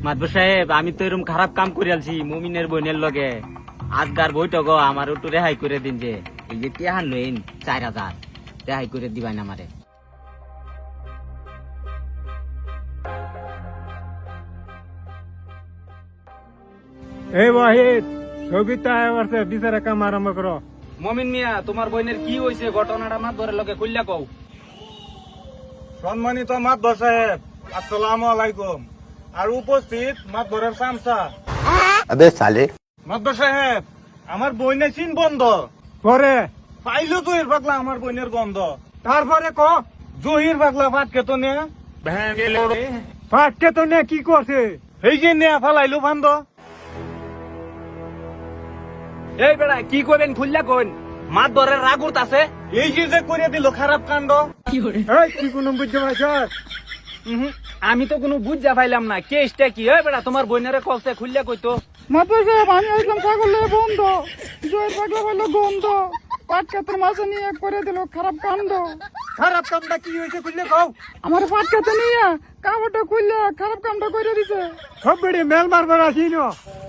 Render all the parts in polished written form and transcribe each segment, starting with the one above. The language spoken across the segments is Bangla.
মাদবর সাহেব আমি তো এরকম খারাপ কাম করে আলছি মুমিনের বোনের লগে আজকার বইটক আমার একটু রেহাই করে দিন যে এই যে টিহান লইন 4000 রেহাই করে দিবাই না আমারে। এই ওয়াহিদ সবিতা আসছে বিচারে কাম আরম্ভ করো। মমিন মিয়া তোমার বোনের কি হয়েছে ঘটনাটা মাদবরের লগে খুললা কও। সম্মানিত মাতবর সাহেব আসসালামু আলাইকুম। আর উপস্থিত মাতবরের চামচা। अबे साले মাতবর সাহেব আমার বইনের চিন বন্ধ পরে পাইলো জহির পাগলা আমার বইনের গন্ধ। তারপরে ক জহির পাগলা ফাটকে তো নে ফাটকে তো নে কি করছে এই যে নে ফালাইলো বান্ধ। এই বেড়া কি করবেন খুললা কোন মাদবরের রাগ উঠতাছে। এই যে করে দিল খারাপ কাণ্ড। এই কি কোন বুঝতে পারছস? আমি তো কোনো বুঝা পাইলাম না কেসটা কি। এই বেড়া তোমার বোনের কলসে খুললা কইতো। মাতবর সাহেব আমি আসলাম ছাগলে বন্ধ জয়ের পাগলা বললো গন্ধ পাট কাতের মাঝে নিয়ে করে দিল খারাপ কাণ্ড। খারাপ কামটা কি হয়েছে খুললে কও। আমার পাট কাতে নিয়ে কাপড়টা খুললে খারাপ কামটা করে দিছে। সব বেড়ে মেল মারবার আসি না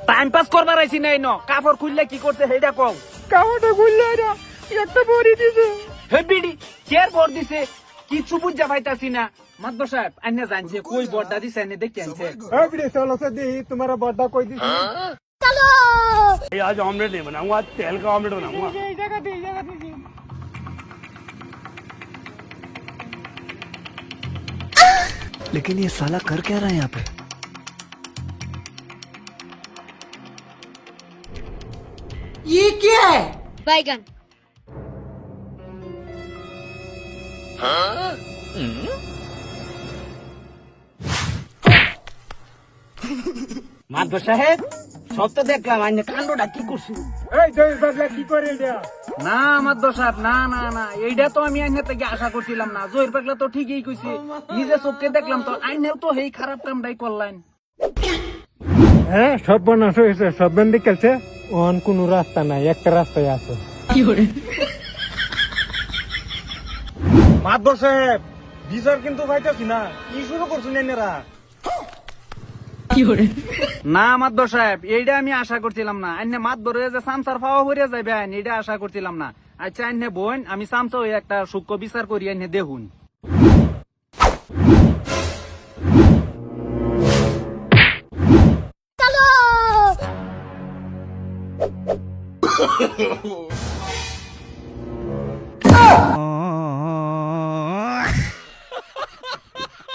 টাইম পাস করবার আইছি নাই ন কাপড় খুললে কি করছে সেইটা কও। কাপড়টা খুললে এরা একটা বড়ি দিছে। হে বিডি কেয়ার বড় দিছে কিছু বুঝা পাইতাছি না। মাদবর সাহেব আইনা জানছে কই বড়টা দিছে এনে দেখে আনছে। এই বেড়ে চলো সে দেহি তোমার বড়টা কই দিছি। आज ऑमलेट नहीं बनाऊंगा, आज तेल का ऑमलेट बनाऊंगा। এই জায়গাতে দিছি। लेकिन ये साला कर क्या रहा है यहाँ पे? बैगन মাদবর সাহেব সব তো দেখলাম আইনে কাণ্ডটা কি করছি। এই জহির পাগলা কি করে দেয়া? না মাদবর সাহেব না না না এইটা তো আমি আইনের থেকে আশা করছিলাম না। জহির পাগলা তো ঠিকই কইছে নিজে চোখে দেখলাম তো আইনেও তো এই খারাপ কামটাই করলেন। হ্যাঁ সব বনাশ হয়েছে সব বন্ধি খেলছে ওন কোন রাস্তা নাই একটা রাস্তায় আছে। মাতবর সাহেব বিচার কিন্তু পাইতেছি না কি শুরু করছেন এনারা? না মাদবর সাহেব এইটা আমি আশা করছিলাম না। আইনে মাদবর হয়ে যে সামসার পাওয়া হয়ে যাবে এটা আশা করছিলাম না। আচ্ছা আইনে বোন আমি সামসা হয়ে একটা সূক্ষ্ম বিচার করি আইনে দেখুন।